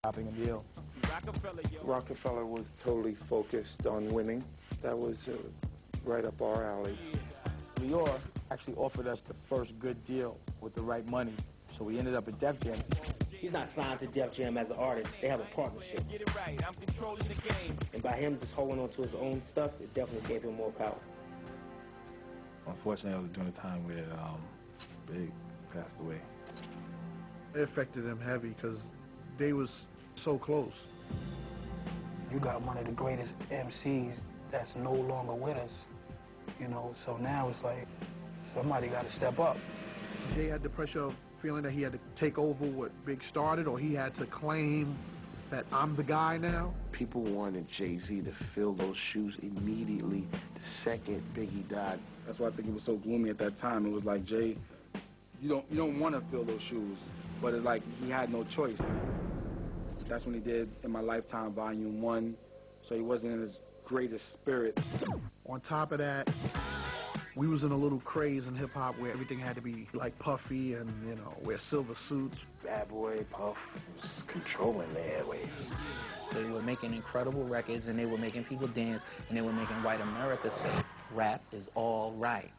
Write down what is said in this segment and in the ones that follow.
Stopping a deal. Rockefeller was totally focused on winning. That was right up our alley. Lior actually offered us the first good deal with the right money, so we ended up at Def Jam. He's not signed to Def Jam as an artist. They have a partnership. And by him just holding on to his own stuff, it definitely gave him more power. Unfortunately, I was during the time where Big passed away. It affected them heavy because they was so close. You got one of the greatest MCs that's no longer with us, you know, so now it's like somebody got to step up. Jay had the pressure of feeling that he had to take over what Big started, or he had to claim that I'm the guy now. People wanted Jay-Z to fill those shoes immediately the second Biggie died. That's why I think it was so gloomy at that time. It was like, Jay, you don't want to fill those shoes, but it's like he had no choice. That's when he did In My Lifetime Volume 1, so he wasn't in his greatest spirit. On top of that, we was in a little craze in hip-hop where everything had to be like puffy and, you know, wear silver suits. Bad Boy, Puff was controlling the airwaves. They were making incredible records, and they were making people dance, and they were making white America say, rap is all right.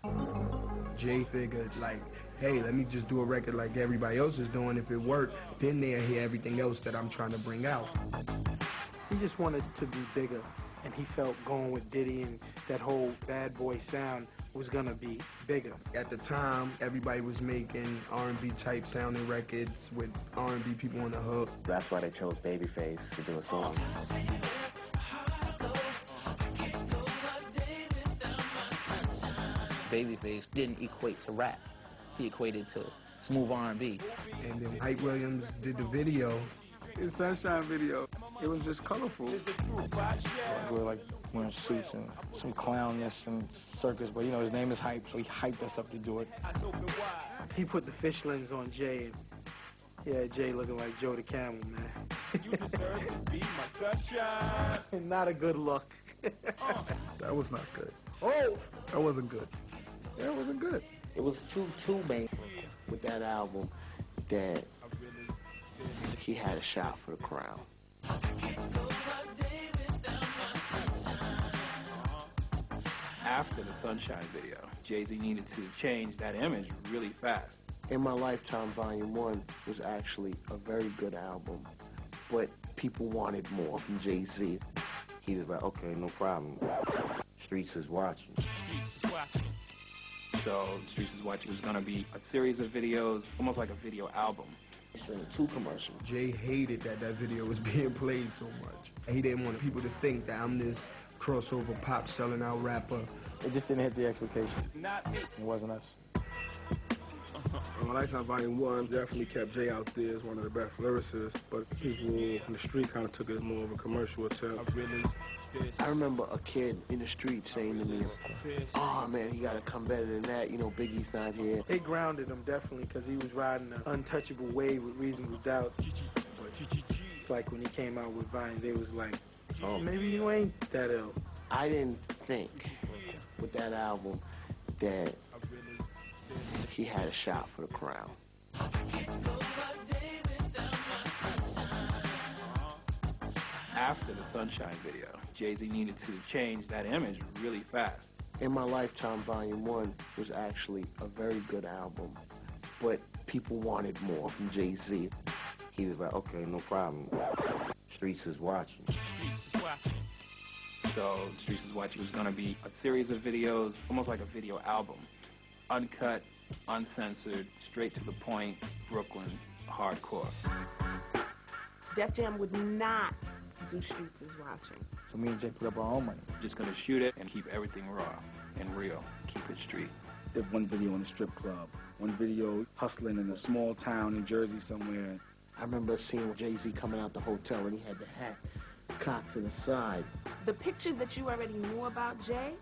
Jay figured, like, hey, let me just do a record like everybody else is doing. If it worked, then they'll hear everything else that I'm trying to bring out. He just wanted to be bigger, and he felt going with Diddy and that whole Bad Boy sound was going to be bigger. At the time, everybody was making R&B type sounding records with R&B people on the hook. That's why they chose Babyface to do a song. Babyface didn't equate to rap. He equated to smooth R&B. And then Hype Williams did the video. His Sunshine video, it was just colorful. We were like wearing suits and some clownness and circus, but you know, his name is Hype, so he hyped us up to do it. He put the fish lens on Jay, and yeah, Jay looking like Joe the Camel, man. You deserve to be my sunshine. Not a good look. That was not good. Oh! That wasn't good. Yeah, it wasn't good. It was too main with that album that he had a shot for the crown. After the Sunshine video, Jay-Z needed to change that image really fast. In My Lifetime Volume 1 was actually a very good album, but people wanted more from Jay-Z. He was like, okay, no problem. Streets is watching. Streets is watching. So Streets is Watching was going to be a series of videos, almost like a video album. It's been 2 commercials. Jay hated that video was being played so much. He didn't want people to think that I'm this crossover pop selling out rapper. It just didn't hit the expectations. Not me. It wasn't us. In My Lifetime Volume 1 definitely kept Jay out there as one of the best lyricists, but people in the street kind of took it more of a commercial attempt. I remember a kid in the street saying to me, oh man, he got to come better than that, you know, Biggie's not here. It grounded him definitely because he was riding an untouchable wave with Reasonable Doubt. But it's like when he came out with Vine, they was like, oh, maybe you ain't that ill. I didn't think with that album that he had a shot for the crown. After the Sunshine video, Jay-Z needed to change that image really fast. In My Lifetime Volume 1 was actually a very good album, but people wanted more from Jay-Z. He was like, okay, no problem. Streets is watching. Streets is watching. So Streets is Watching was going to be a series of videos, almost like a video album. Uncut, uncensored, straight to the point, Brooklyn, hardcore. Def Jam would not do Streets is Watching. So me and Jay put up our own money. Just going to shoot it and keep everything raw and real. Keep it street. Did one video in a strip club, one video hustling in a small town in Jersey somewhere. I remember seeing Jay-Z coming out the hotel and he had the hat cocked to the side. The pictures that you already knew about Jay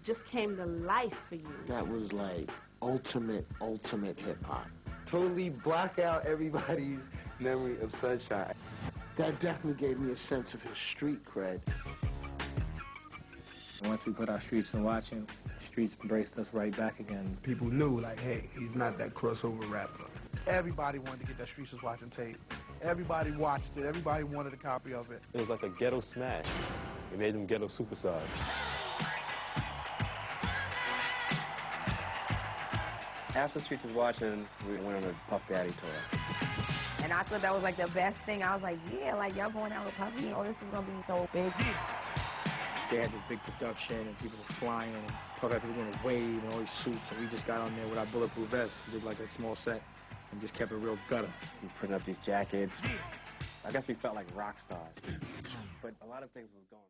just came to life for you. That was like ultimate hip-hop. Totally block out everybody's memory of Sunshine. That definitely gave me a sense of his street cred. Once we put our Streets in Watching, Streets embraced us right back again. People knew, like, hey, he's not that crossover rapper. Everybody wanted to get that Streets is Watching tape. Everybody watched it. Everybody wanted a copy of it. It was like a ghetto smash. It made them ghetto superstars. After Streets was watching, we went on a Puff Daddy tour. And I thought that was like the best thing. I was like, yeah, like y'all going out with Puffy? Oh, this is gonna be so big. They had this big production and people were flying and Puff had people doing a wave and all these suits, and we just got on there with our bulletproof vests. We did like a small set and just kept it real gutter. We put up these jackets. I guess we felt like rock stars. But a lot of things was going